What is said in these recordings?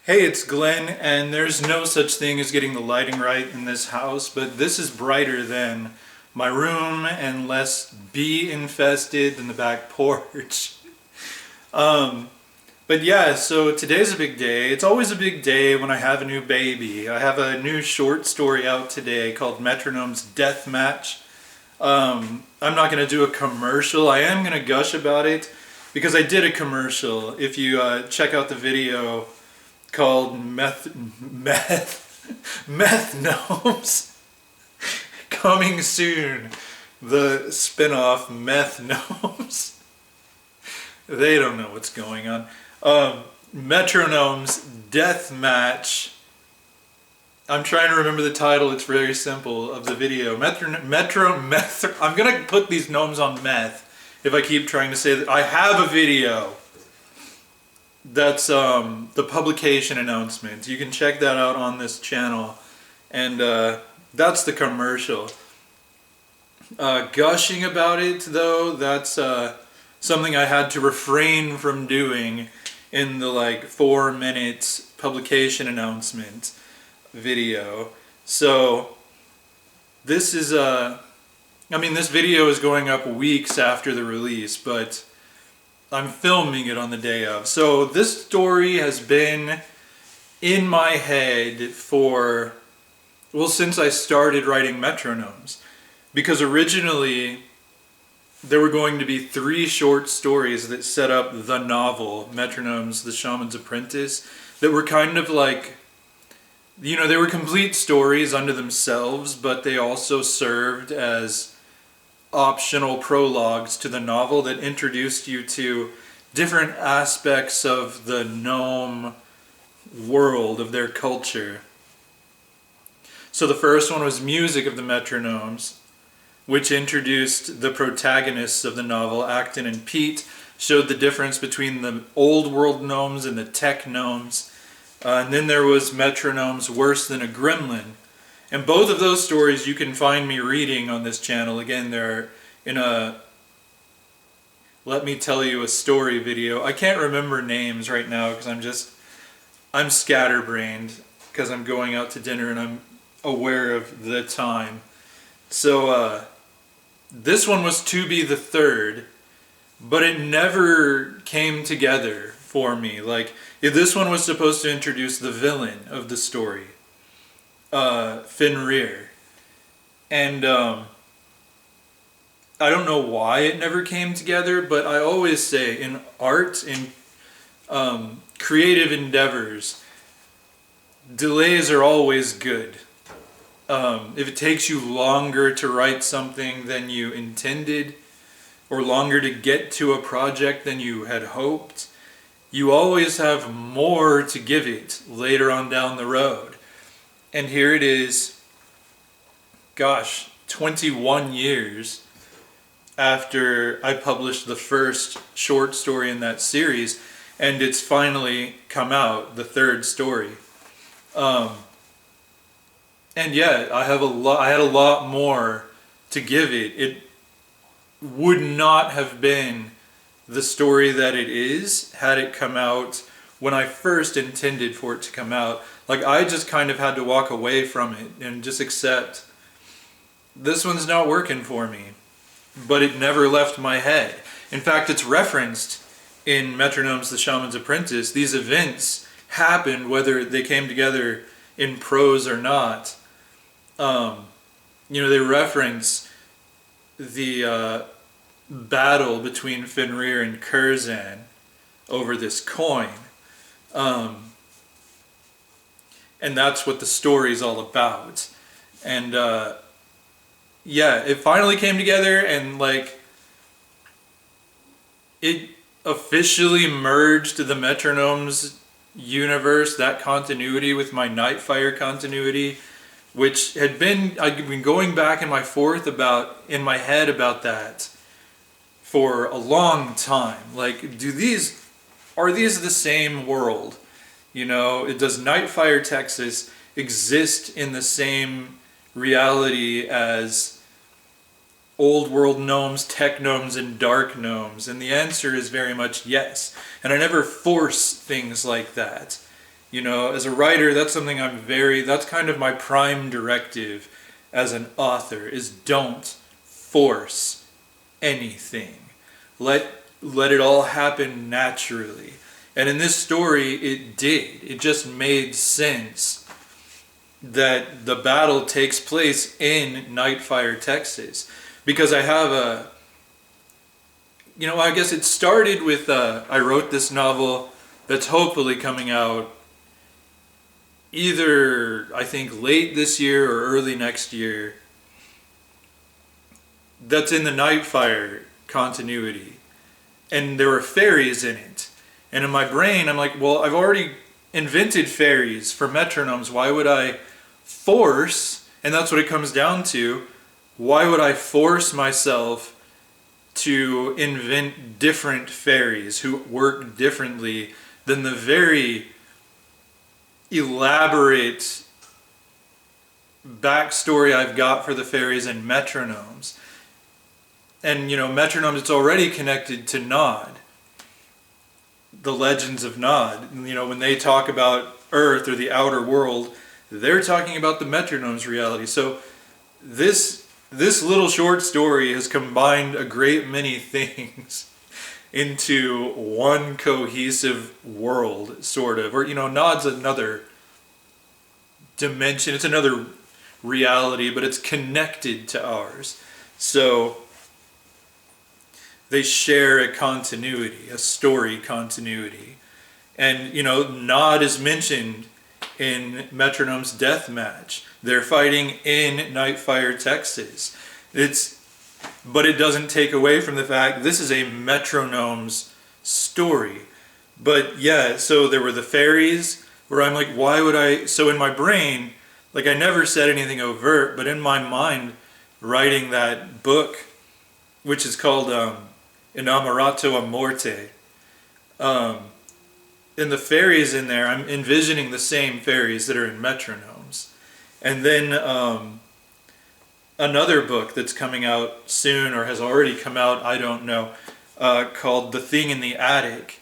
Hey, it's Glenn, and there's no such thing as getting the lighting right in this house, but this is brighter than my room and less bee infested than the back porch. But yeah, so today's a big day. It's always a big day when I have a new baby. I have a new short story out today called Metrognomes Deathmatch. I'm not going to do a commercial. I am going to gush about it because I did a commercial. If you check out the video called Meth Gnomes, coming soon, the spin-off Meth Gnomes. They don't know what's going on. Metrognomes Deathmatch. I'm trying to remember the title. It's very simple of the video. I'm gonna put these gnomes on meth if I keep trying to say that. I have a video. That's the publication announcement. You can check that out on this channel, and that's the commercial. Gushing about it though, that's something I had to refrain from doing in the 4 minutes publication announcement video. So this is this video is going up weeks after the release, but I'm filming it on the day of. So this story has been in my head for, well, since I started writing Metrognomes. Because originally there were going to be 3 short stories that set up the novel, Metrognomes, The Shaman's Apprentice, that were kind of they were complete stories unto themselves, but they also served as optional prologues to the novel that introduced you to different aspects of the gnome world, of their culture. So the first one was Music of the Metrognomes, which introduced the protagonists of the novel, Acton and Pete, showed the difference between the old world gnomes and the tech gnomes. And then there was Metrognomes Worse Than a Gremlin. And both of those stories you can find me reading on this channel. Again, they're in a Let Me Tell You a Story video. I can't remember names right now because I'm scatterbrained because I'm going out to dinner and I'm aware of the time. So this one was to be the third, but it never came together for me. This one was supposed to introduce the villain of the story, Fenrir. And I don't know why it never came together, but I always say in art, in creative endeavors, delays are always good. If it takes you longer to write something than you intended, or longer to get to a project than you had hoped, you always have more to give it later on down the road. And here it is, 21 years after I published the first short story in that series, and it's finally come out, the third story. And yeah, I had a lot more to give it. It would not have been the story that it is had it come out when I first intended for it to come out. I just kind of had to walk away from it and just accept this one's not working for me. But it never left my head. In fact, it's referenced in Metrognomes, The Shaman's Apprentice. These events happened whether they came together in prose or not. They reference the battle between Fenrir and Curzan over this coin. And that's what the story's all about. And it finally came together, and it officially merged the Metrognomes universe, that continuity, with my Nightfire continuity, which I've been going back in my head about that for a long time. Are these the same world? Does Nightfire Texas exist in the same reality as old world gnomes, tech gnomes, and dark gnomes? And the answer is very much yes. And I never force things like that. You know, as a writer, that's something that's kind of my prime directive as an author, is don't force anything. Let it all happen naturally. And in this story, it did. It just made sense that the battle takes place in Nightfire, Texas. Because I have I guess it started with, I wrote this novel that's hopefully coming out either, I think, late this year or early next year. That's in the Nightfire continuity. And there were fairies in it. And in my brain, I'm like, well, I've already invented fairies for Metrognomes. Why would I force, and that's what it comes down to, why would I force myself to invent different fairies who work differently than the very elaborate backstory I've got for the fairies in Metrognomes? And, Metrognomes, it's already connected to Nod. The legends of Nod. When they talk about Earth or the outer world, they're talking about the Metrognomes reality. So this little short story has combined a great many things into one cohesive world, sort of. Or, Nod's another dimension, it's another reality, but it's connected to ours. So they share a continuity, a story continuity. And, Nod is mentioned in Metrognomes Deathmatch. They're fighting in Nightfire, Texas. But it doesn't take away from the fact this is a Metrognomes story. But yeah, so there were the fairies, where I'm like, why would I? So in my brain, like, I never said anything overt, but in my mind, writing that book, which is called Innamorato a Morte, and the fairies in there, I'm envisioning the same fairies that are in Metrognomes. And then another book that's coming out soon, or has already come out, I don't know, called The Thing in the Attic,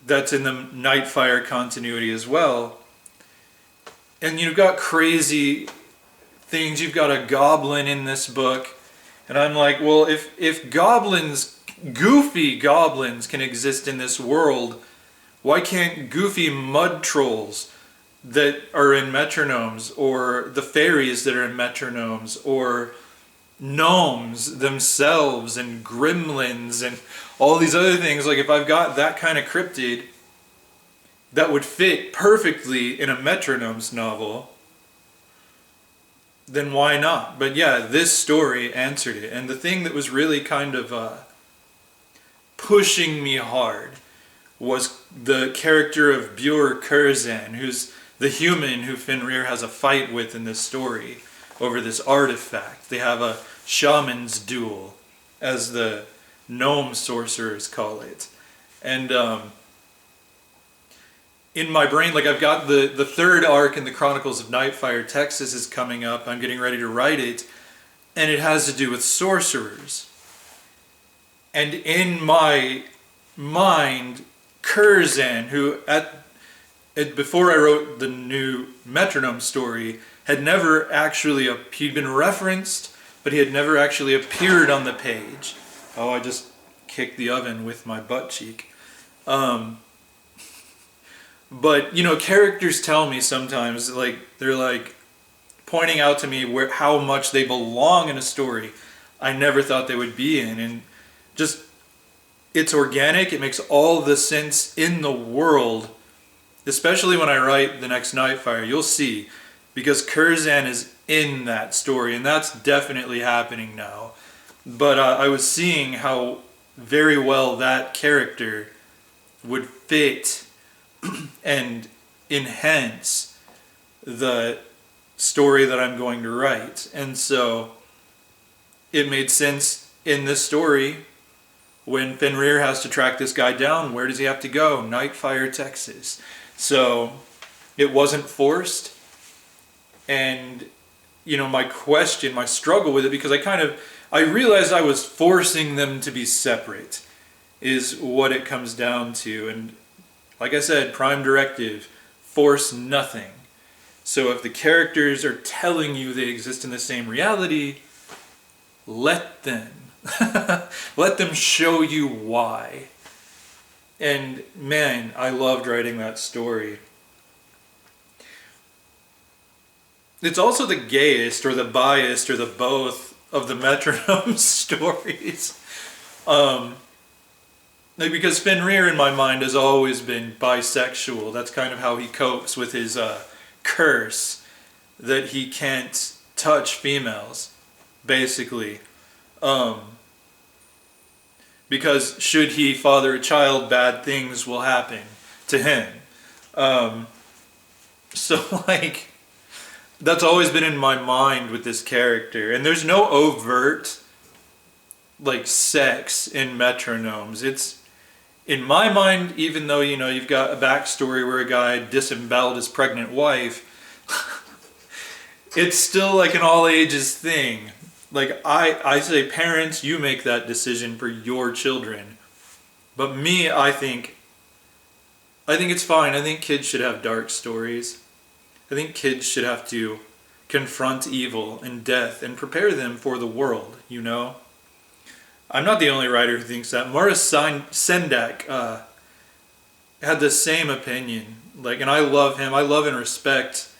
that's in the Nightfire continuity as well. And you've got crazy things. You've got a goblin in this book. And I'm like, well, if goblins, goofy goblins, can exist in this world, why can't goofy mud trolls that are in Metrognomes, or the fairies that are in Metrognomes, or gnomes themselves, and gremlins, and all these other things, like, if I've got that kind of cryptid that would fit perfectly in a Metrognomes novel, then why not? But yeah, this story answered it. And the thing that was really kind of pushing me hard was the character of Björ Kurzan, who's the human who Fenrir has a fight with in this story over this artifact. They have a shaman's duel, as the gnome sorcerers call it. And in my brain, like, I've got the third arc in the Chronicles of Nightfire, Texas, is coming up. I'm getting ready to write it, and it has to do with sorcerers. And in my mind, Kurzan, who before I wrote the new Metronome story, had never actually, he'd been referenced, but he had never actually appeared on the page. Oh, I just kicked the oven with my butt cheek. But, characters tell me sometimes, like, they're like pointing out to me how much they belong in a story I never thought they would be in. And just, it's organic, it makes all the sense in the world, especially when I write the next Nightfire. You'll see, because Kurzan is in that story, and that's definitely happening now. But I was seeing how very well that character would fit and enhance the story that I'm going to write. And so it made sense in this story when Fenrir has to track this guy down. Where does he have to go? Nightfire, Texas. So it wasn't forced. And, my struggle with it, because I realized I was forcing them to be separate, is what it comes down to. And like I said, prime directive, force nothing. So if the characters are telling you they exist in the same reality, let them. Let them show you why. And man, I loved writing that story. It's also the gayest or the biased or the both of the Metronome stories. Because Fenrir in my mind has always been bisexual. That's kind of how he copes with his curse that he can't touch females, basically. Because should he father a child, bad things will happen to him. So like, that's always been in my mind with this character. And there's no overt like sex in Metrognomes. It's, in my mind, even though, you know, you've got a backstory where a guy disemboweled his pregnant wife, it's still like an all ages thing. Like, I say, parents, you make that decision for your children. But me, I think it's fine. I think kids should have dark stories. I think kids should have to confront evil and death and prepare them for the world, you know? I'm not the only writer who thinks that. Morris Sendak had the same opinion. Like, and I love him. I love and respect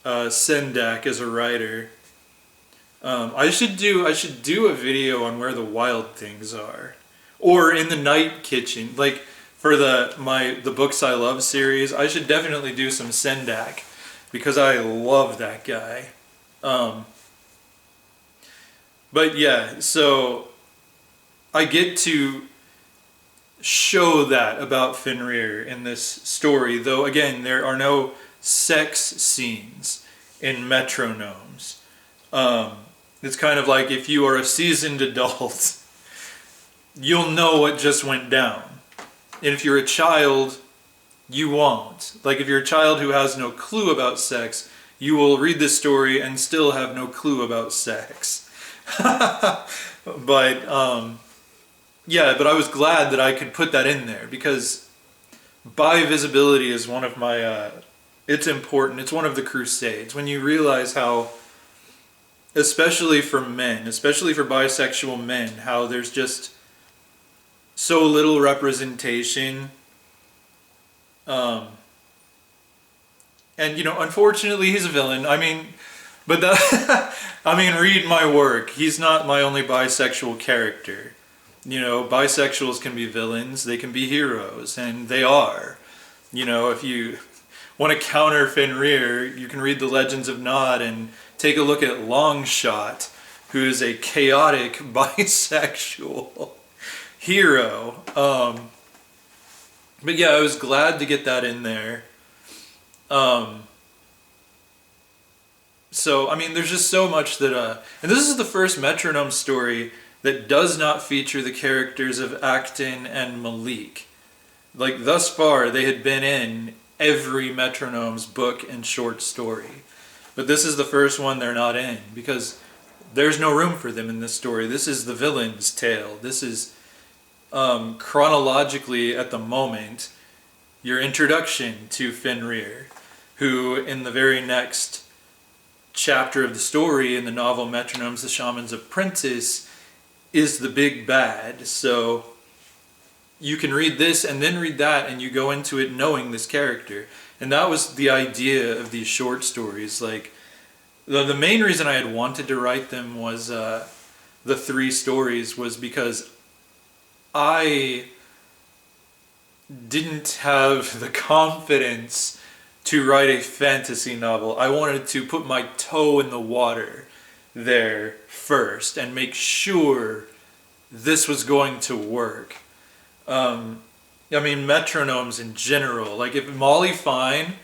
Sendak as a writer. I should do a video on where the wild things are, or in the night kitchen. Like for the Books I Love series, I should definitely do some Sendak because I love that guy. But yeah, so I get to show that about Fenrir in this story, though again, there are no sex scenes in Metrognomes. It's kind of like if you are a seasoned adult, you'll know what just went down. And if you're a child, you won't. Like if you're a child who has no clue about sex, you will read this story and still have no clue about sex. But yeah, but I was glad that I could put that in there because bi-visibility is one of my, it's important. It's one of the crusades. When you realize how, especially for men, especially for bisexual men, how there's just so little representation. And, you know, unfortunately he's a villain. I mean, but that, I mean, read my work. He's not my only bisexual character. You know, bisexuals can be villains, they can be heroes, and they are. You know, if you want to counter Fenrir, you can read the Legends of Nod and take a look at Longshot, who is a chaotic bisexual hero. But yeah, I was glad to get that in there. So, I mean, there's just so much that, and this is the first Metronome story that does not feature the characters of Acton and Malik. Like, thus far, they had been in every Metronomes book and short story. But this is the first one they're not in, because there's no room for them in this story. This is the villain's tale. This is, chronologically, at the moment, your introduction to Fenrir, who, in the very next chapter of the story in the novel Metronomes, the Shaman's Apprentice, is the big bad. So you can read this and then read that, and you go into it knowing this character. And that was the idea of these short stories. Like, the main reason I had wanted to write them was the 3 stories was because I didn't have the confidence to write a fantasy novel. I wanted to put my toe in the water there first and make sure this was going to work. I mean, Metronomes in general, like if Molly Fine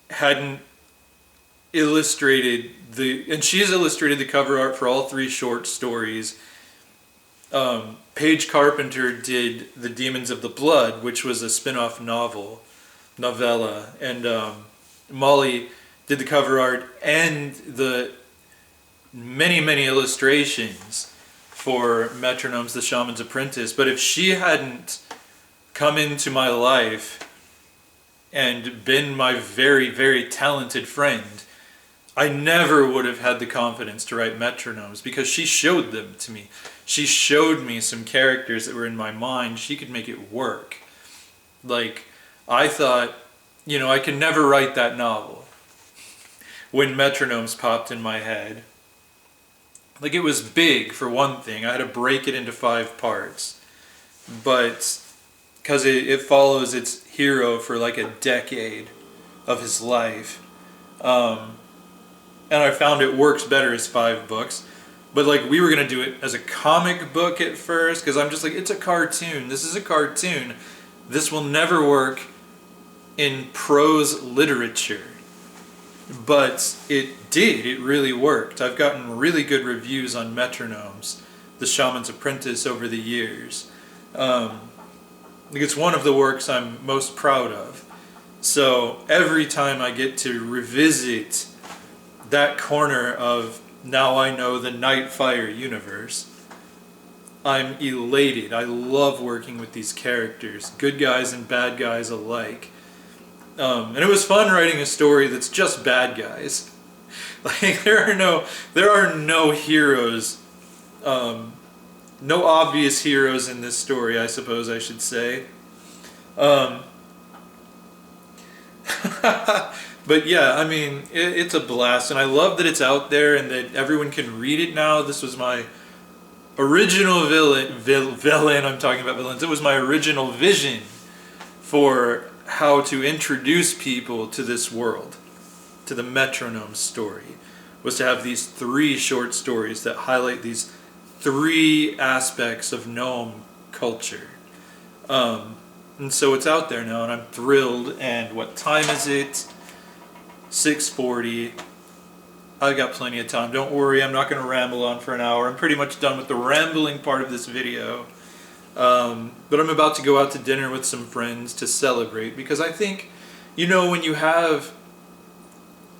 hadn't illustrated and she's illustrated the cover art for all 3 short stories. Paige Carpenter did The Demons of the Blood, which was a spin-off novella, and Molly did the cover art and the many illustrations for Metronomes, the Shaman's Apprentice. But if she hadn't come into my life and been my very, very talented friend, I never would have had the confidence to write Metrognomes, because she showed them to me. She showed me some characters that were in my mind. She could make it work. Like, I thought, you know, I could never write that novel when Metrognomes popped in my head. Like, it was big, for one thing. I had to break it into 5 parts. But because it follows its hero for like a decade of his life. And I found it works better as 5 books. But like, we were going to do it as a comic book at first, because I'm just like, it's a cartoon. This is a cartoon. This will never work in prose literature. But it did. It really worked. I've gotten really good reviews on Metrognomes, The Shaman's Apprentice, over the years. It's one of the works I'm most proud of. So every time I get to revisit that corner of Now I Know the Nightfire universe, I'm elated. I love working with these characters, good guys and bad guys alike. And it was fun writing a story that's just bad guys. Like, there are no heroes, no obvious heroes in this story, I suppose I should say. But yeah, I mean, it's a blast, and I love that it's out there and that everyone can read it now. This was my original villain. I'm talking about villains. It was my original vision for how to introduce people to this world, to the Metrognomes story, was to have these 3 short stories that highlight these 3 aspects of gnome culture. And so it's out there now, and I'm thrilled. And what time is it? 6:40. I got plenty of time. Don't worry, I'm not going to ramble on for an hour. I'm pretty much done with the rambling part of this video. But I'm about to go out to dinner with some friends to celebrate, because I think, you know, when you have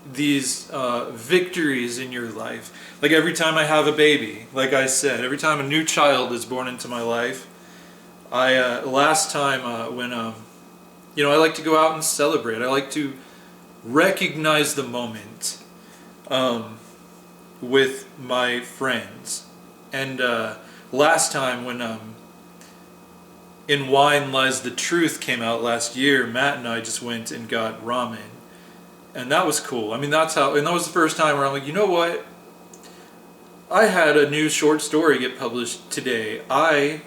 these victories in your life, like every time I have a baby, like I said, every time a new child is born into my life, last time when you know, I like to go out and celebrate. I like to recognize the moment with my friends. And last time when In Wine Lies the Truth came out last year, Matt and I just went and got ramen, and that was cool. I mean, and that was the first time where I'm like, you know what? I had a new short story get published today. I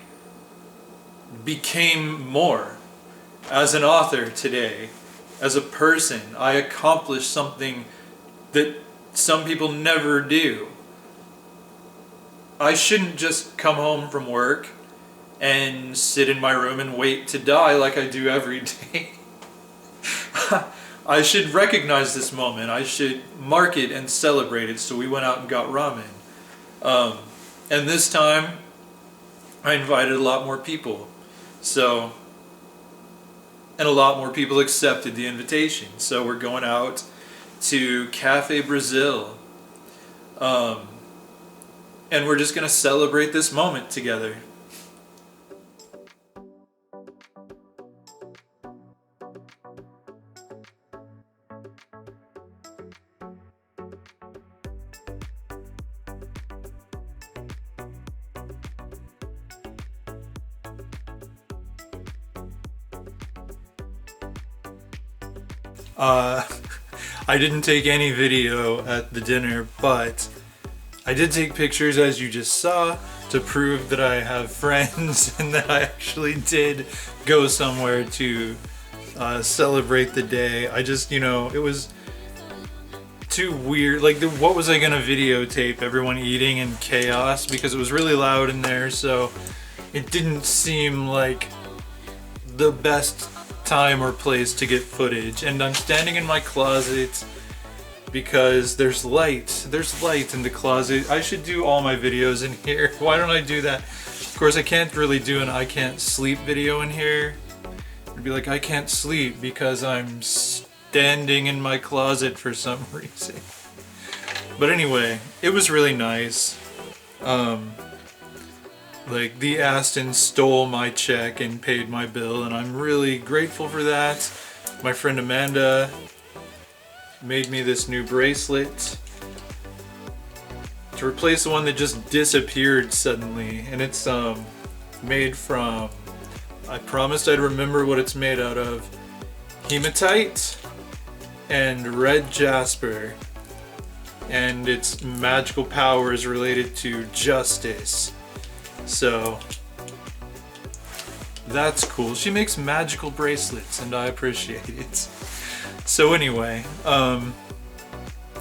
became more as an author today. As a person, I accomplished something that some people never do. I shouldn't just come home from work and sit in my room and wait to die like I do every day. I should recognize this moment. I should mark it and celebrate it. So we went out and got ramen. And this time, I invited a lot more people. And a lot more people accepted the invitation. So we're going out to Cafe Brazil. And we're just going to celebrate this moment together. I didn't take any video at the dinner, but I did take pictures, as you just saw, to prove that I have friends and that I actually did go somewhere to celebrate the day. I just, you know, it was too weird. Like, what was I gonna videotape? Everyone eating in chaos? Because it was really loud in there, so it didn't seem like the best time or place to get footage. And I'm standing in my closet because there's light in the closet. I should do all my videos in here. Why don't I do that? Of course, I can't really do an I can't sleep video in here. It'd be like, I can't sleep because I'm standing in my closet for some reason. But anyway, it was really nice. Like, the Aston stole my check and paid my bill, and I'm really grateful for that. My friend Amanda made me this new bracelet to replace the one that just disappeared suddenly, and it's made from, I promised I'd remember what it's made out of, hematite and red jasper, and its magical power is related to justice. So that's cool. She makes magical bracelets and I appreciate it. So anyway,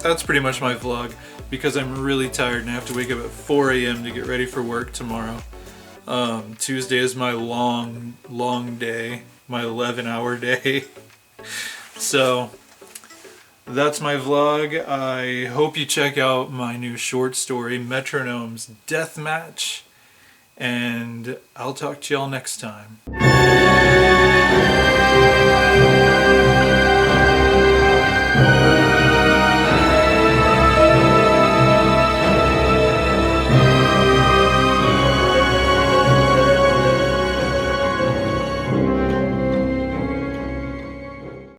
that's pretty much my vlog because I'm really tired and I have to wake up at 4 a.m. to get ready for work tomorrow. Tuesday is my long day, my 11-hour day. So that's my vlog. I hope you check out my new short story, Metrognomes Deathmatch, and I'll talk to y'all next time.